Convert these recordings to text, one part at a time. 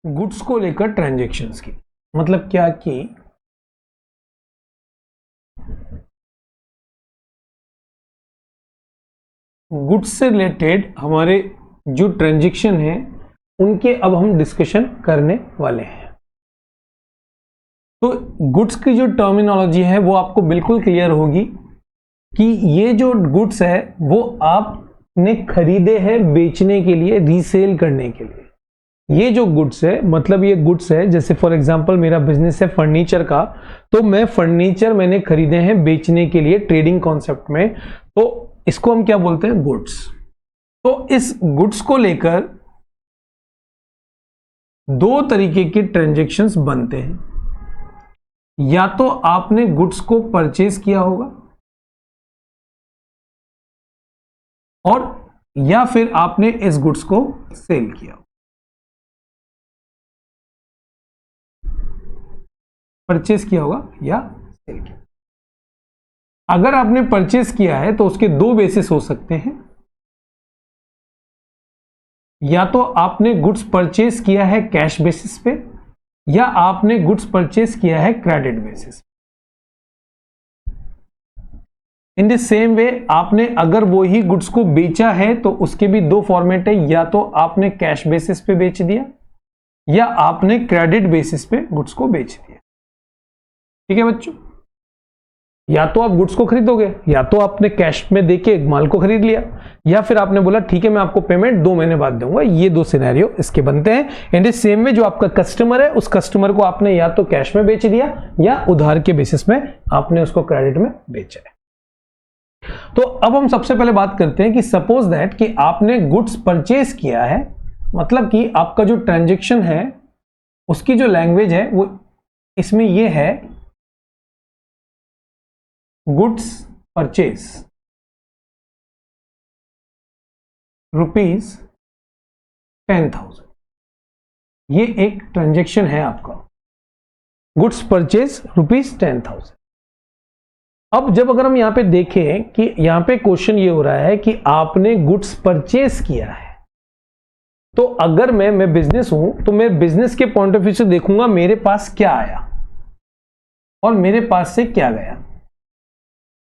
Goods को लेकर transactions की मतलब क्या कि गुड्स से रिलेटेड हमारे जो ट्रांजैक्शन है उनके अब हम डिस्कशन करने वाले हैं। तो गुड्स की जो टर्मिनोलॉजी है वो आपको बिल्कुल क्लियर होगी कि ये जो गुड्स है वो आपने खरीदे हैं बेचने के लिए, रीसेल करने के लिए। ये जो गुड्स है मतलब ये गुड्स है, जैसे फॉर एग्जांपल मेरा बिजनेस है फर्नीचर का, तो मैं फर्नीचर मैंने खरीदे हैं बेचने के लिए ट्रेडिंग कॉन्सेप्ट में, तो इसको हम क्या बोलते हैं? गुड्स। तो इस गुड्स को लेकर दो तरीके के ट्रांजैक्शंस बनते हैं। या तो आपने गुड्स को परचेज किया होगा और या फिर आपने इस गुड्स को सेल किया। परचेज किया होगा या सेल किया। अगर आपने परचेज किया है तो उसके दो बेसिस हो सकते हैं। या तो आपने गुड्स परचेज किया है कैश बेसिस पे या आपने गुड्स परचेज किया है credit basis. In the same way आपने अगर वो ही गुड्स को बेचा है तो उसके भी दो फॉर्मेट है, या तो आपने कैश बेसिस पे बेच दिया या आपने क्रेडिट बेसिस पे गुड्स को बेच दिया। ठीक है बच्चों, या तो आप गुड्स को खरीदोगे या तो आपने कैश में देके माल को खरीद लिया, या फिर आपने बोला ठीक है मैं आपको पेमेंट 2 महीने बाद दूंगा। ये दो सिनेरियो इसके बनते हैं। इन द सेम वे जो आपका कस्टमर है उस कस्टमर को आपने या तो कैश में बेच दिया या उधार के बेसिस में आपने उसको क्रेडिट में बेचा है। तो अब हम सबसे पहले बात करते हैं कि सपोज दैट कि आपने गुड्स परचेज किया है, मतलब कि आपका जो ट्रांजैक्शन है उसकी जो लैंग्वेज है वो इसमें ये है गुड्स परचेज ₹10,000। ये एक ट्रांजैक्शन है आपका, गुड्स परचेज ₹10,000। अब जब अगर हम यहां पे देखें कि यहां पे क्वेश्चन ये हो रहा है कि आपने गुड्स परचेज किया है, तो अगर मैं बिजनेस हूं तो मैं बिजनेस के पॉइंट ऑफ व्यू से देखूंगा मेरे पास क्या आया और मेरे पास से क्या गया।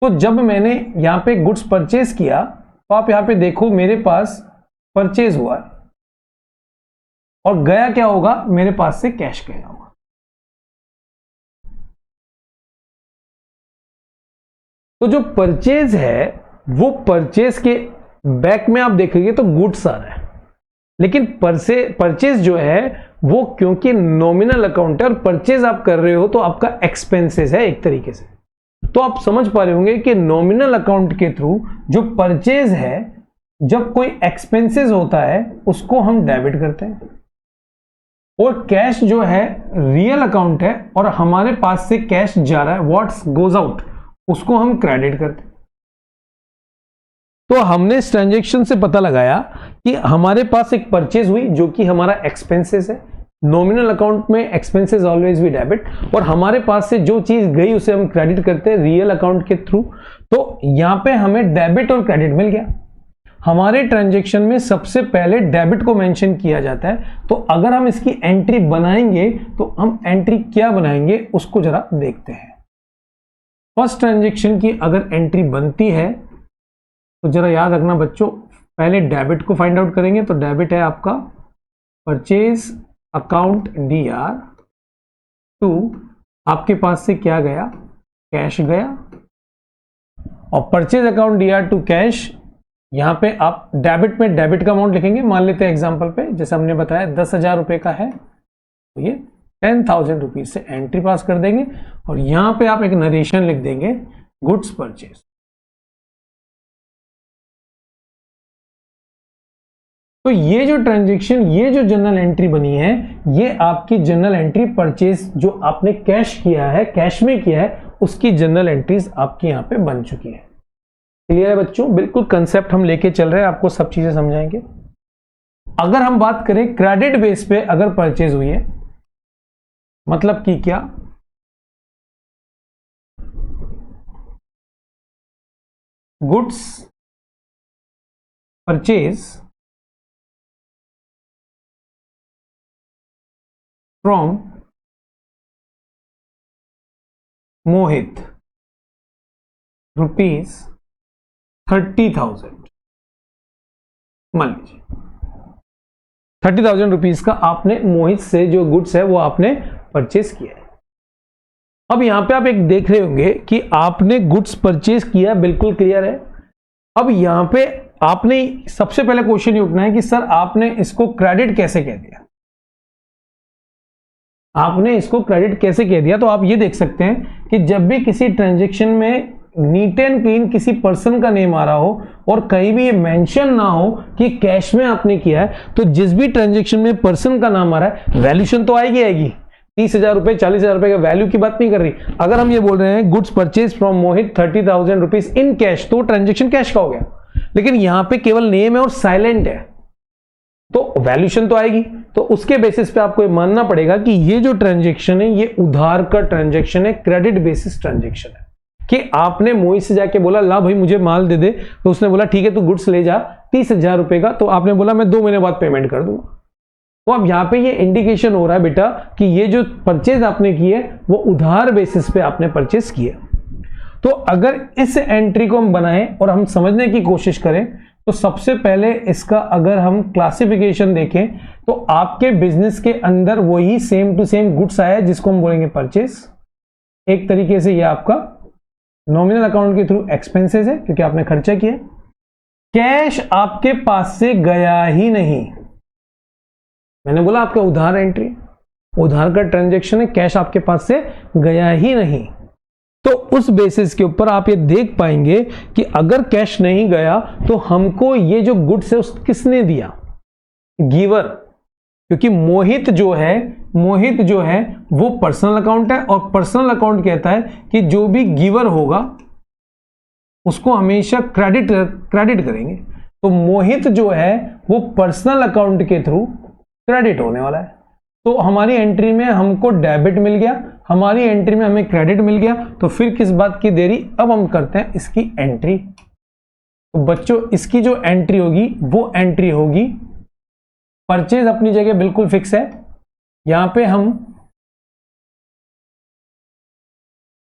तो जब मैंने यहां पे गुड्स परचेज किया तो आप यहां पे देखो मेरे पास परचेज हुआ और गया क्या होगा? मेरे पास से कैश गया होगा। तो जो परचेज है वो परचेज के बैक में आप देखेंगे तो गुड्स आ रहा है, लेकिन परचेज जो है वो क्योंकि नॉमिनल अकाउंट है और परचेज आप कर रहे हो तो आपका एक्सपेंसेस है एक तरीके से। तो आप समझ पा रहे होंगे कि नॉमिनल अकाउंट के थ्रू जो परचेज है, जब कोई एक्सपेंसेस होता है उसको हम डेबिट करते हैं, और कैश जो है रियल अकाउंट है और हमारे पास से कैश जा रहा है, व्हाट्स गोज आउट, उसको हम क्रेडिट करते हैं। तो हमने इस ट्रांजैक्शन से पता लगाया कि हमारे पास एक परचेज हुई जो कि हमारा एक्सपेंसेस है। नॉमिनल अकाउंट में एक्सपेंसेस ऑलवेज बी डेबिट, और हमारे पास से जो चीज गई उसे हम क्रेडिट करते हैं रियल अकाउंट के थ्रू। तो यहां पे हमें डेबिट और क्रेडिट मिल गया। हमारे ट्रांजैक्शन में सबसे पहले डेबिट को मेंशन किया जाता है। तो अगर हम इसकी एंट्री बनाएंगे तो हम एंट्री क्या बनाएंगे उसको जरा देखते हैं। फर्स्ट ट्रांजैक्शन की अगर एंट्री बनती है तो जरा याद रखना बच्चों, पहले डेबिट को फाइंड आउट करेंगे। तो डेबिट है आपका परचेज अकाउंट DR2, आपके पास से क्या गया? कैश गया। और परचेज अकाउंट DR2 कैश, यहां पे आप डेबिट में डेबिट का अमाउंट लिखेंगे। मान लेते हैं एग्जांपल पे जैसे हमने बताया 10,000 रुपए का है, तो ये 10,000 रुपीज से एंट्री पास कर देंगे और यहां पे आप एक नरेशन लिख देंगे गुड्स परचेज। तो ये जो ट्रांजैक्शन, ये जो जनरल एंट्री बनी है, ये आपकी जनरल एंट्री परचेज जो आपने कैश किया है, कैश में किया है, उसकी जनरल एंट्रीज आपकी यहां पे बन चुकी है। क्लियर है बच्चों? बिल्कुल कंसेप्ट हम लेके चल रहे हैं, आपको सब चीजें समझाएंगे। अगर हम बात करें क्रेडिट बेस पे अगर परचेज हुई है, मतलब कि क्या? गुड्स परचेज फ्रॉम मोहित ₹30,000, मान लीजिए 30,000 रुपीज का आपने मोहित से जो गुड्स है वो आपने परचेज किया है। अब यहां पे आप एक देख रहे होंगे कि आपने गुड्स परचेज किया, बिल्कुल क्लियर है। अब यहां पे आपने सबसे पहले क्वेश्चन ये उठना है कि सर आपने इसको क्रेडिट कैसे कह दिया, आपने इसको क्रेडिट कैसे कह दिया। तो आप ये देख सकते हैं कि जब भी किसी ट्रांजैक्शन में नीट एंड क्लीन किसी पर्सन का नेम आ रहा हो और कहीं भी ये मेंशन ना हो कि कैश में आपने किया है, तो जिस भी ट्रांजैक्शन में पर्सन का नाम आ रहा है वैल्यूशन तो आएगी। 30,000 रुपए 40,000 रुपए का वैल्यू की बात नहीं कर रही। अगर हम ये बोल रहे हैं goods purchase from Mohit 30,000 rupees in cash, तो ट्रांजेक्शन कैश का हो गया। लेकिन यहां पे केवल नेम है और साइलेंट है, तो वैल्यूशन तो आएगी। तो उसके बेसिस पे आपको ये मानना पड़ेगा कि ये जो ट्रांजेक्शन है ये उधार का ट्रांजेक्शन है, क्रेडिट बेसिस ट्रांजेक्शन है। कि आपने मोहित से जाके बोला ला भाई मुझे माल दे दे, तो उसने बोला ठीक है तू गुड्स ले जा 30,000 रुपए का, तो आपने बोला मैं 2 महीने बाद पेमेंट कर दूंगा। तो अब यहां पे ये इंडिकेशन हो रहा है बेटा कि ये जो परचेज आपने की है वो उधार बेसिस पे आपने परचेज किया। तो अगर इस एंट्री को हम बनाएं और हम समझने की कोशिश करें, तो सबसे पहले इसका अगर हम क्लासिफिकेशन देखें तो आपके बिजनेस के अंदर वही सेम टू सेम गुड्स आया है जिसको हम बोलेंगे परचेज। एक तरीके से ये आपका नॉमिनल अकाउंट के थ्रू एक्सपेंसेस है क्योंकि आपने खर्चा किया। कैश आपके पास से गया ही नहीं, मैंने बोला आपका उधार एंट्री, उधार का ट्रांजैक्शन है, कैश आपके पास से गया ही नहीं। तो उस बेसिस के ऊपर आप ये देख पाएंगे कि अगर कैश नहीं गया तो हमको ये जो गुड्स है उस किसने दिया, गिवर। क्योंकि मोहित जो है वो पर्सनल अकाउंट है और पर्सनल अकाउंट कहता है कि जो भी गिवर होगा उसको हमेशा क्रेडिट करेंगे। तो मोहित जो है वो पर्सनल अकाउंट के थ्रू क्रेडिट होने वाला है। तो हमारी एंट्री में हमको डेबिट मिल गया, हमारी एंट्री में हमें क्रेडिट मिल गया, तो फिर किस बात की देरी, अब हम करते हैं इसकी एंट्री। तो बच्चों इसकी जो एंट्री होगी वो एंट्री होगी, परचेज अपनी जगह बिल्कुल फिक्स है। यहां पे हम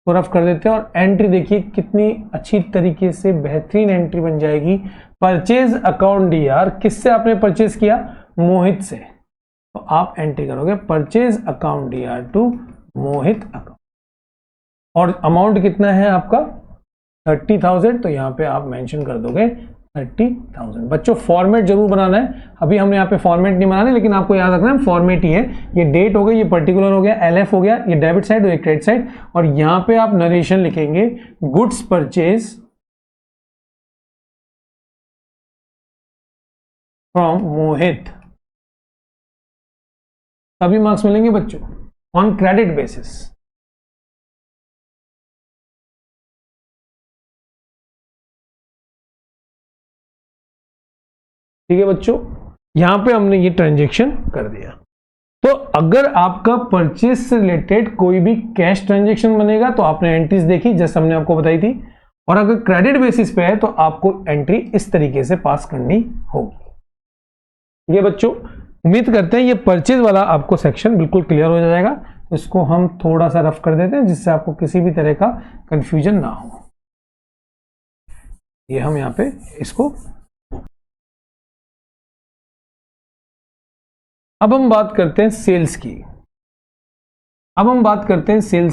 तो रफ कर देते हैं और एंट्री देखिए कितनी अच्छी तरीके से बेहतरीन एंट्री बन जाएगी। परचेज अकाउंट डीआर, किससे आपने परचेज किया, मोहित से, तो आप एंट्री करोगे purchase account DR to Mohit account, और अमाउंट कितना है आपका 30,000, तो यहां पे आप मेंशन कर दोगे 30,000। बच्चों फॉर्मेट जरूर बनाना है, अभी हमने यहाँ पे फॉर्मेट नहीं बनाना, लेकिन आपको याद रखना है फॉर्मेट ही है। ये डेट हो गई, ये पर्टिकुलर हो गया, एलएफ हो गया, ये डेबिट साइड और ये क्रेडिट साइड, और यहां पे आप नरेशन लिखेंगे गुड्स परचेज फ्रॉम मोहित। तभी मार्क्स मिलेंगे बच्चों ऑन क्रेडिट बेसिस। ठीक है बच्चों, यहां पे हमने ये ट्रांजैक्शन कर दिया। तो अगर आपका परचेज से रिलेटेड कोई भी कैश ट्रांजैक्शन बनेगा तो आपने एंट्रीज देखी जैसे हमने आपको बताई थी, और अगर क्रेडिट बेसिस पे है तो आपको एंट्री इस तरीके से पास करनी होगी। ये बच्चों उम्मीद करते हैं ये परचेज वाला आपको सेक्शन बिल्कुल क्लियर हो जाएगा। तो इसको हम थोड़ा सा रफ कर देते हैं जिससे आपको किसी भी तरह का कंफ्यूजन ना हो। ये हम यहां पे इसको, अब हम बात करते हैं सेल्स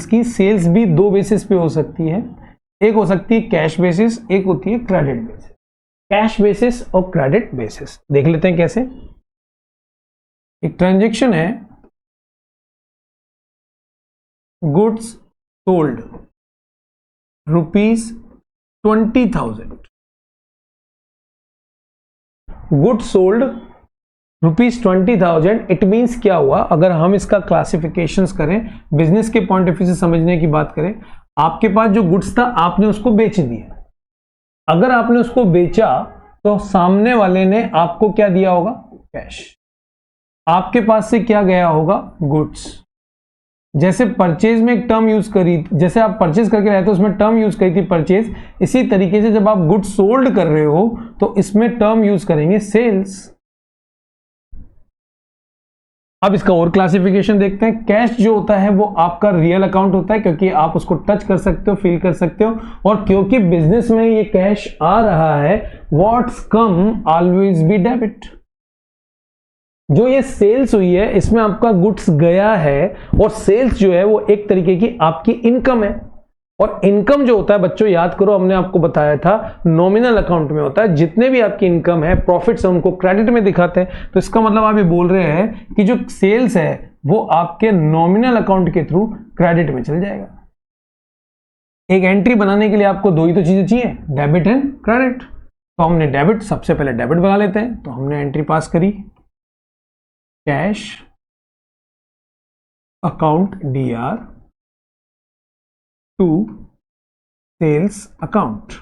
की। सेल्स भी दो बेसिस पे हो सकती है, एक हो सकती है कैश बेसिस, एक होती है क्रेडिट बेसिस। कैश बेसिस और क्रेडिट बेसिस देख लेते हैं कैसे। एक ट्रांजैक्शन है goods sold ₹20,000, goods sold ₹20,000। It means क्या हुआ, अगर हम इसका क्लासिफिकेशंस करें, बिजनेस के पॉइंट ऑफ व्यू से समझने की बात करें, आपके पास जो गुड्स था आपने उसको बेच दिया। अगर आपने उसको बेचा तो सामने वाले ने आपको क्या दिया होगा, कैश। आपके पास से क्या गया होगा, गुड्स। जैसे परचेज में एक टर्म यूज करी, जैसे आप परचेज करके रहते हो उसमें टर्म यूज करी थी परचेज, इसी तरीके से जब आप गुड्स सोल्ड कर रहे हो तो इसमें टर्म यूज करेंगे सेल्स। अब इसका और क्लासिफिकेशन देखते हैं। कैश जो होता है वो आपका रियल अकाउंट होता है, क्योंकि आप उसको टच कर सकते हो, फील कर सकते हो, और क्योंकि बिजनेस में ये कैश आ रहा है, what's come always be debit. जो ये सेल्स हुई है इसमें आपका गुड्स गया है, और सेल्स जो है वो एक तरीके की आपकी इनकम है। और इनकम जो होता है बच्चों याद करो, हमने आपको बताया था नॉमिनल अकाउंट में होता है। जितने भी आपकी इनकम है, प्रॉफिट्स है, उनको क्रेडिट में दिखाते हैं। तो इसका मतलब आप ये बोल रहे हैं कि जो सेल्स है वो आपके नॉमिनल अकाउंट के थ्रू क्रेडिट में चल जाएगा। एक एंट्री बनाने के लिए आपको दो ही तो चीजें चाहिए, डेबिट एंड क्रेडिट। तो हमने डेबिट, सबसे पहले डेबिट बना लेते हैं। तो हमने एंट्री पास करी, cash account DR to sales account.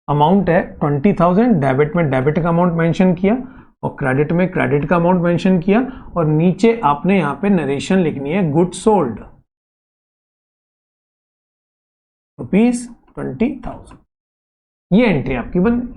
Amount है 20,000, डेबिट में डेबिट का अमाउंट मेंशन किया और क्रेडिट में क्रेडिट का अमाउंट मेंशन किया, और नीचे आपने यहां पे नरेशन लिखनी है, गुड्स सोल्ड ₹20,000। ये एंट्री आपकी बन गई।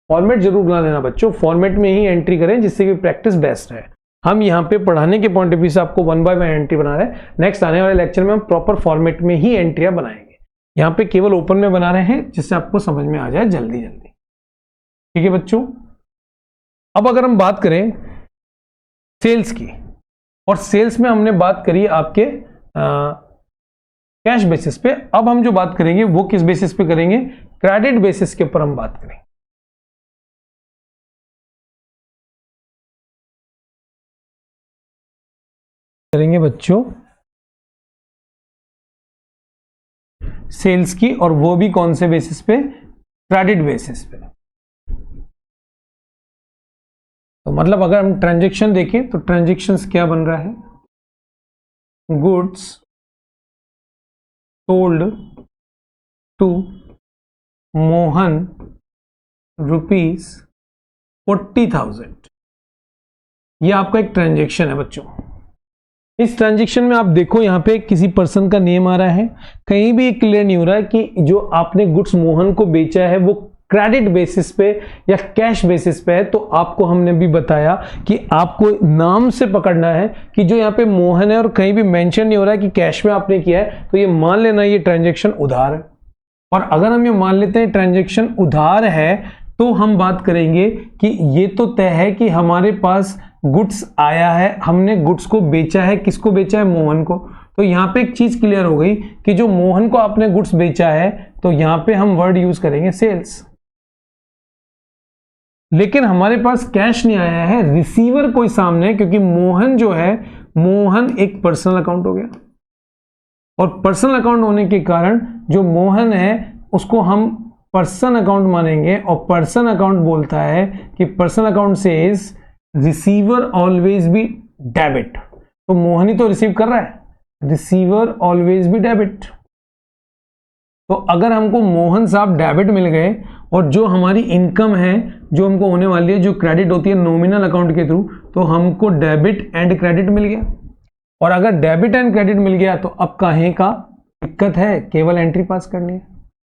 फॉर्मेट जरूर बना लेना बच्चों, फॉर्मेट में ही एंट्री करें जिससे कि प्रैक्टिस बेस्ट है। हम यहाँ पे पढ़ाने के पॉइंट ऑफ व्यू से आपको 1 बाय 1 एंट्री बना रहे हैं। नेक्स्ट आने वाले लेक्चर में हम प्रॉपर फॉर्मेट में ही एंट्रियां बनाएंगे। यहाँ पे केवल ओपन में बना रहे हैं जिससे आपको समझ में आ जाए जल्दी जल्दी। ठीक है बच्चों, अब अगर हम बात करें सेल्स की, और सेल्स में हमने बात करी आपके कैश बेसिस पे। अब हम जो बात करेंगे वो किस बेसिस पे करेंगे, क्रेडिट बेसिस के ऊपर हम बात करेंगे। बच्चों सेल्स की, और वो भी कौन से बेसिस पे, क्रेडिट बेसिस पे। तो मतलब अगर हम ट्रांजैक्शन देखें तो ट्रांजैक्शंस क्या बन रहा है, गुड्स सोल्ड टू मोहन ₹40,000। ये आपका एक ट्रांजैक्शन है बच्चों। इस ट्रांजैक्शन में आप देखो यहाँ पे किसी पर्सन का नेम आ रहा है, कहीं भी क्लियर नहीं हो रहा है कि जो आपने गुड्स मोहन को बेचा है वो क्रेडिट बेसिस पे या कैश बेसिस पे है। तो आपको हमने भी बताया कि आपको नाम से पकड़ना है कि जो यहाँ पे मोहन है और कहीं भी मेंशन नहीं हो रहा है कि कैश में आपने किया है, तो ये मान लेना ये ट्रांजैक्शन उधार है। और अगर हम ये मान लेते हैं ट्रांजैक्शन उधार है, तो हम बात करेंगे कि ये तो तय है कि हमारे पास गुड्स आया है, हमने गुड्स को बेचा है। किसको बेचा है, मोहन को। तो यहां पे एक चीज क्लियर हो गई कि जो मोहन को आपने गुड्स बेचा है, तो यहां पे हम वर्ड यूज करेंगे सेल्स। लेकिन हमारे पास कैश नहीं आया है, रिसीवर कोई सामने, क्योंकि मोहन जो है, मोहन एक पर्सनल अकाउंट हो गया, और पर्सनल अकाउंट होने के कारण जो मोहन है उसको हम पर्सन अकाउंट मानेंगे। और पर्सन अकाउंट बोलता है कि person account says receiver always be debit. तो मोहन ही तो रिसीव कर रहा है, रिसीवर ऑलवेज बी डेबिट। तो अगर हमको मोहन साहब डेबिट मिल गए, और जो हमारी इनकम है जो हमको होने वाली है, जो क्रेडिट होती है नॉमिनल अकाउंट के थ्रू, तो हमको डेबिट एंड क्रेडिट मिल गया। और अगर डेबिट एंड क्रेडिट मिल गया तो अब कहीं का दिक्कत है, केवल एंट्री पास करनी है,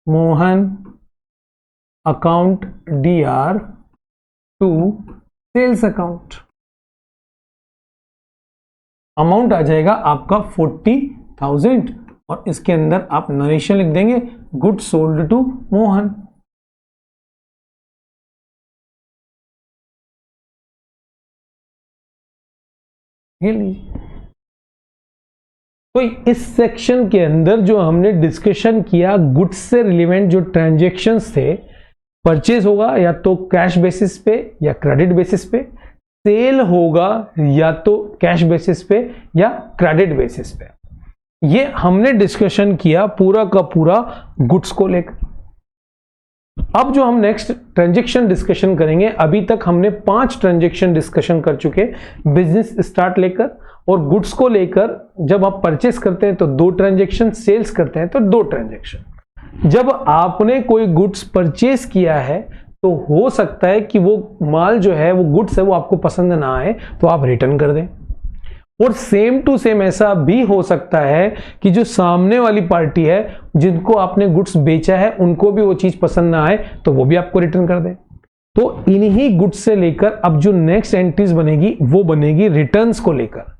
Mohan account DR to sales account. Amount आ जाएगा आपका 40,000, और इसके अंदर आप नरेशन लिख देंगे, गुड्स सोल्ड टू मोहन। ये लीजिए। तो इस सेक्शन के अंदर जो हमने डिस्कशन किया, गुड्स से रिलेवेंट जो ट्रांजैक्शंस थे, परचेज होगा या तो कैश बेसिस पे या क्रेडिट बेसिस पे, सेल होगा या तो कैश बेसिस पे या क्रेडिट बेसिस पे। ये हमने डिस्कशन किया पूरा का पूरा गुड्स को लेकर। अब जो हम नेक्स्ट ट्रांजैक्शन डिस्कशन करेंगे, अभी तक हमने 5 ट्रांजैक्शन डिस्कशन कर चुके, बिजनेस स्टार्ट लेकर और गुड्स को लेकर। जब आप परचेस करते हैं तो 2 ट्रांजैक्शन, सेल्स करते हैं तो 2 ट्रांजैक्शन। जब आपने कोई गुड्स परचेस किया है तो हो सकता है कि वो माल जो है, वो गुड्स है, वो आपको पसंद ना आए तो आप रिटर्न कर दें। और सेम टू सेम ऐसा भी हो सकता है कि जो सामने वाली पार्टी है, जिनको आपने गुड्स बेचा है, उनको भी वो चीज पसंद ना आए तो वो भी आपको रिटर्न कर दे। तो इन्हीं गुड्स से लेकर अब जो नेक्स्ट एंट्रीज बनेगी वो बनेगी रिटर्न्स को लेकर।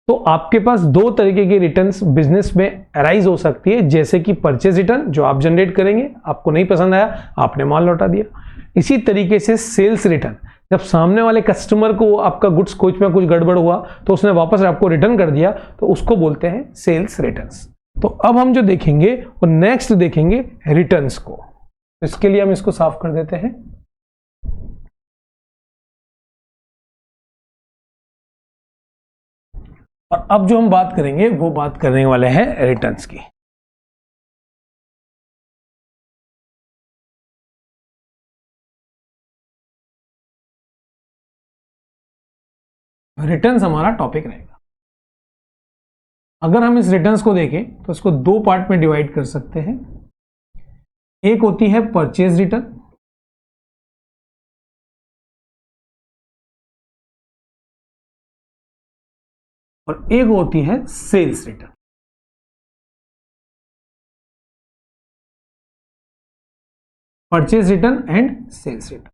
तो आपके पास दो तरीके की रिटर्न्स बिजनेस में अराइज हो सकती है, जैसे कि परचेज रिटर्न जो आप जनरेट करेंगे, आपको नहीं पसंद आया, आपने माल लौटा दिया। इसी तरीके से सेल्स रिटर्न, जब सामने वाले कस्टमर को आपका गुड्स कुछ में कुछ गड़बड़ हुआ तो उसने वापस आपको रिटर्न कर दिया, तो उसको बोलते हैं सेल्स रिटर्न्स। तो अब हम जो देखेंगे वो नेक्स्ट देखेंगे रिटर्न्स को। इसके लिए हम इसको साफ कर देते हैं। और अब जो हम बात करेंगे वो बात करने वाले हैं रिटर्न्स की। रिटर्न्स हमारा टॉपिक रहेगा। अगर हम इस रिटर्न्स को देखें तो इसको दो पार्ट में डिवाइड कर सकते हैं। एक होती है परचेज रिटर्न और एक होती है sales return. Purchase return and sales return.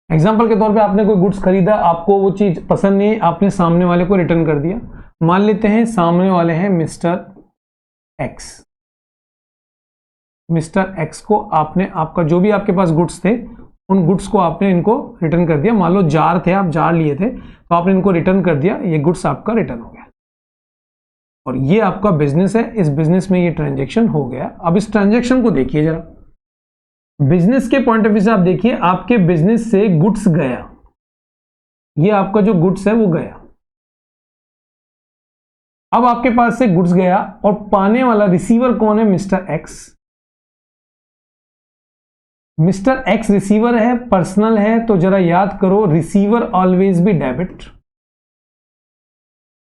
Example के तौर पे आपने कोई गुड्स खरीदा, आपको वो चीज पसंद नहीं, आपने सामने वाले को रिटर्न कर दिया। मान लेते हैं सामने वाले हैं मिस्टर एक्स। मिस्टर एक्स को आपने, आपका जो भी आपके पास गुड्स थे, उन गुड्स को आपने इनको रिटर्न कर दिया। मान लो जार थे, आप जार लिए थे तो आपने इनको रिटर्न कर दिया, ये गुड्स आपका रिटर्न हो गया और ये आपका बिजनेस है। इस बिजनेस में ये ट्रांजेक्शन हो गया। अब इस ट्रांजेक्शन को देखिए जरा, बिजनेस के पॉइंट ऑफ व्यू से आप देखिए, आपके बिजनेस से गुड्स गया, ये आपका जो गुड्स है वो गया। अब आपके पास से गुड्स गया और पाने वाला रिसीवर कौन है? Mister x. Mister x receiver है, पर्सनल है, तो जरा याद करो रिसीवर ऑलवेज बी डेबिट।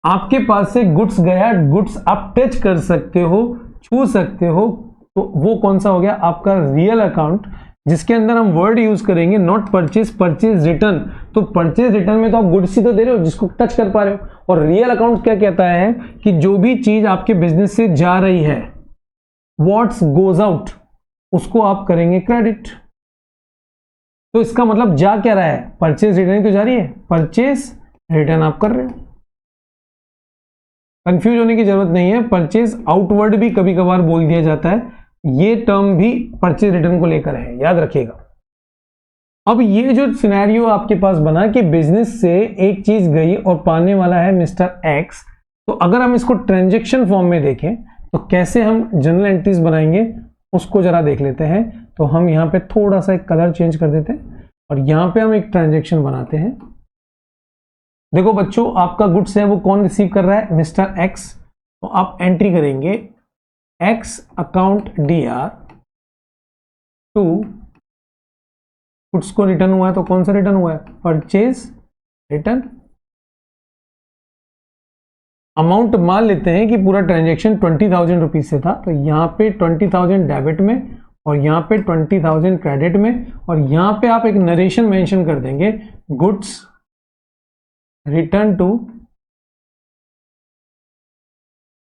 आपके पास से गुड्स गया, गुड्स आप टच कर सकते हो, छू सकते हो, तो वो कौन सा हो गया? आपका रियल अकाउंट, जिसके अंदर हम वर्ड यूज करेंगे नॉट परचेज, परचेज रिटर्न। तो परचेज रिटर्न में तो आप गुड्स ही तो दे रहे हो जिसको टच कर पा रहे हो, और रियल अकाउंट क्या कहता है कि जो भी चीज आपके बिजनेस से जा रही है, व्हाट्स गोज आउट, उसको आप करेंगे क्रेडिट। तो इसका मतलब जा क्या रहा है? परचेज रिटर्न ही तो जा रही है, परचेज रिटर्न आप कर रहे हो। कंफ्यूज होने की जरूरत नहीं है, परचेज आउटवर्ड भी कभी कभार बोल दिया जाता है, ये टर्म भी परचेज रिटर्न को लेकर है, याद रखिएगा। अब ये जो सिनेरियो आपके पास बना कि बिजनेस से एक चीज गई और पाने वाला है मिस्टर एक्स, तो अगर हम इसको ट्रांजैक्शन फॉर्म में देखें तो कैसे हम जनरल एंट्रीज बनाएंगे उसको जरा देख लेते हैं। तो हम यहाँ पे थोड़ा सा एक कलर चेंज कर देते हैं और यहाँ पे हम एक ट्रांजैक्शन बनाते हैं। देखो बच्चों, आपका गुड्स है वो कौन रिसीव कर रहा है? Mister X. तो आप एंट्री करेंगे X account DR to, goods को रिटर्न हुआ है तो कौन सा रिटर्न हुआ है? Purchase return. अमाउंट मान लेते हैं कि पूरा ट्रांजैक्शन 20,000 रुपीज से था, तो यहाँ पे 20,000 डेबिट में और यहाँ पे 20,000 क्रेडिट में, और यहाँ पे आप एक नरेशन मेंशन कर देंगे, गुड्स रिटर्न टू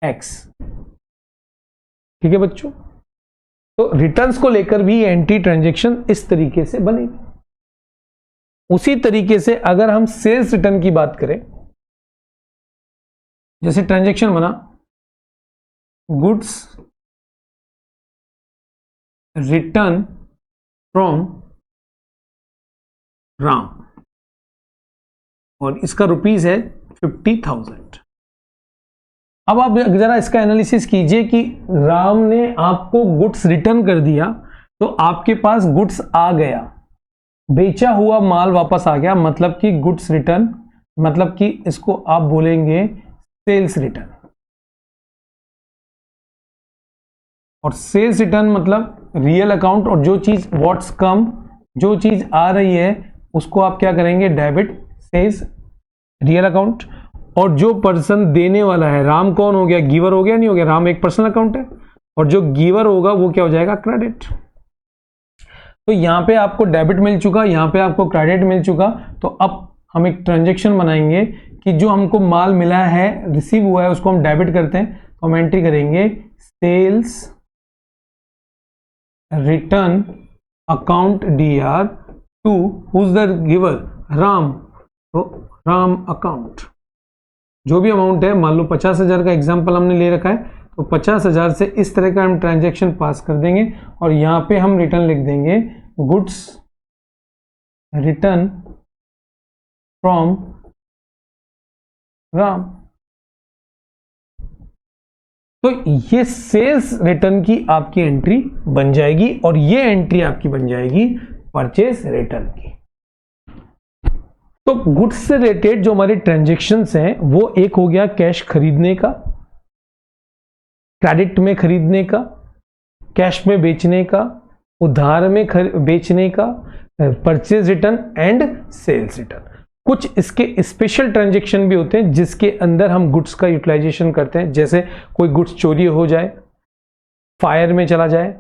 एक्स। ठीक है बच्चों, तो रिटर्न्स को लेकर भी एंट्री ट्रांजैक्शन इस तरीके से बनेगी। उसी तरीके से अगर हम सेल्स रिटर्न की बात करें, जैसे ट्रांजैक्शन बना गुड्स रिटर्न फ्रॉम राम और इसका रुपीज है 50,000। अब आप जरा इसका एनालिसिस कीजिए कि राम ने आपको गुड्स रिटर्न कर दिया तो आपके पास गुड्स आ गया, बेचा हुआ माल वापस आ गया, मतलब कि गुड्स रिटर्न, मतलब कि इसको आप बोलेंगे सेल्स रिटर्न। और सेल्स रिटर्न मतलब रियल अकाउंट, और जो चीज व्हाट्स कम, जो चीज आ रही है उसको आप क्या करेंगे? Debit, sales real account. और जो पर्सन देने वाला है, राम कौन हो गया? गिवर हो गया, नहीं हो गया? राम एक पर्सनल अकाउंट है, और जो गिवर होगा वो क्या हो जाएगा? क्रेडिट। तो यहां पे आपको डेबिट मिल चुका, यहां पे आपको क्रेडिट मिल चुका। तो अब हम एक ट्रांजैक्शन बनाएंगे कि जो हमको माल मिला है, रिसीव हुआ है, उसको हम डेबिट करते हैं, तो हम एंट्री करेंगे sales return account DR to who's the giver, Ram, तो राम अकाउंट। जो भी अमाउंट है, मान लो 50,000 का एग्जाम्पल हमने ले रखा है, तो 50,000 से इस तरह का हम ट्रांजैक्शन पास कर देंगे और यहां पे हम रिटर्न लिख देंगे गुड्स रिटर्न फ्रॉम राम। तो ये सेल्स रिटर्न की आपकी एंट्री बन जाएगी और ये एंट्री आपकी बन जाएगी परचेज रिटर्न की। तो गुड्स से रिलेटेड जो हमारे ट्रांजैक्शंस हैं वो एक हो गया कैश खरीदने का, क्रेडिट में खरीदने का, कैश में बेचने का, उधार में बेचने का, purchase return and sales return. कुछ इसके स्पेशल ट्रांजैक्शन भी होते हैं जिसके अंदर हम गुड्स का यूटिलाइजेशन करते हैं, जैसे कोई गुड्स चोरी हो जाए, फायर में चला जाए,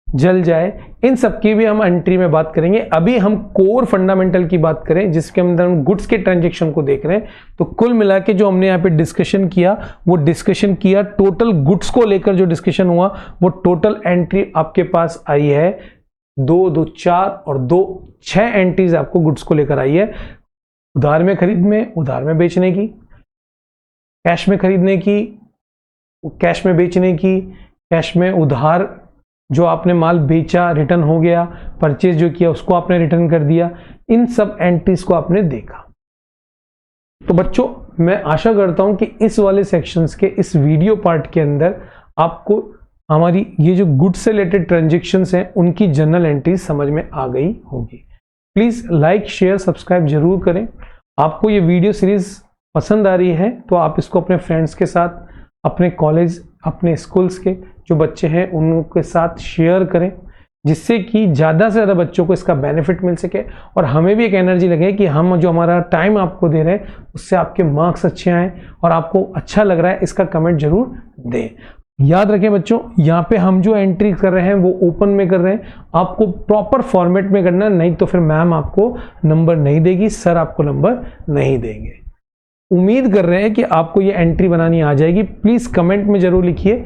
जल जाए, इन सब की भी हम एंट्री में बात करेंगे। अभी हम कोर फंडामेंटल की बात करें जिसके अंदर हम गुड्स के ट्रांजैक्शन को देख रहे हैं। तो कुल मिला के जो हमने यहाँ पे डिस्कशन किया, वो डिस्कशन किया टोटल गुड्स को लेकर जो डिस्कशन हुआ, वो टोटल एंट्री आपके पास आई है 2, 2, 4 और 2, 6 एंट्रीज आपको गुड्स को लेकर आई है। उधार में खरीदने, उधार में बेचने की, कैश में खरीदने की, कैश में बेचने की, कैश में उधार जो आपने माल बेचा रिटर्न हो गया, परचेज जो किया उसको आपने रिटर्न कर दिया, इन सब एंट्रीज को आपने देखा। तो बच्चों मैं आशा करता हूं कि इस वाले सेक्शंस के इस वीडियो पार्ट के अंदर आपको हमारी ये जो गुड्स से रिलेटेड ट्रांजैक्शंस हैं उनकी जनरल एंट्रीज समझ में आ गई होगी। प्लीज लाइक, शेयर, सब्सक्राइब जरूर करें। आपको ये वीडियो सीरीज पसंद आ रही है तो आप इसको अपने फ्रेंड्स के साथ, अपने कॉलेज, अपने स्कूल्स के जो बच्चे हैं उनके साथ शेयर करें, जिससे कि ज़्यादा से ज़्यादा बच्चों को इसका बेनिफिट मिल सके और हमें भी एक एनर्जी लगे कि हम जो हमारा टाइम आपको दे रहे हैं उससे आपके मार्क्स अच्छे आए और आपको अच्छा लग रहा है, इसका कमेंट जरूर दें। याद रखें बच्चों, यहाँ पे हम जो एंट्री कर रहे हैं वो ओपन में कर रहे हैं, आपको प्रॉपर फॉर्मेट में करना, नहीं तो फिर मैम आपको नंबर नहीं देगी, सर आपको नंबर नहीं देंगे। उम्मीद कर रहे हैं कि आपको ये एंट्री बनानी आ जाएगी। प्लीज कमेंट में जरूर लिखिए,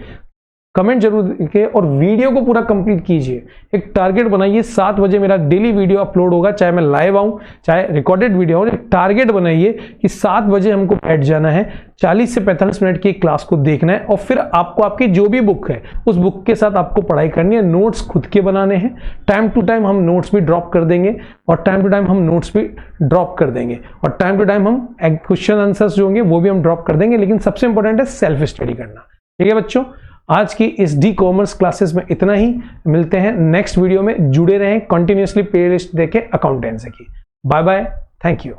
कमेंट जरूर लिखिए और वीडियो को पूरा कंप्लीट कीजिए। एक टारगेट बनाइए, 7 बजे मेरा डेली वीडियो अपलोड होगा, चाहे मैं लाइव आऊं चाहे रिकॉर्डेड वीडियो हो। एक टारगेट बनाइए कि 7 बजे हमको बैठ जाना है, 40 से 45 मिनट की क्लास को देखना है और फिर आपको आपकी जो भी बुक है उस बुक के साथ आपको पढ़ाई करनी है। नोट्स खुद के बनाने हैं, टाइम टू टाइम हम नोट्स भी ड्रॉप कर देंगे और टाइम टू टाइम हम नोट्स भी ड्रॉप कर देंगे और टाइम टू टाइम हम क्वेश्चन आंसर्स जो होंगे वो भी हम ड्रॉप कर देंगे। लेकिन सबसे इंपॉर्टेंट है सेल्फ स्टडी करना। ठीक है बच्चों, आज की इस डी कॉमर्स क्लासेस में इतना ही। मिलते हैं नेक्स्ट वीडियो में, जुड़े रहें, कंटिन्यूअसली प्लेलिस्ट देखें अकाउंटेंसी की। Bye bye, thank you.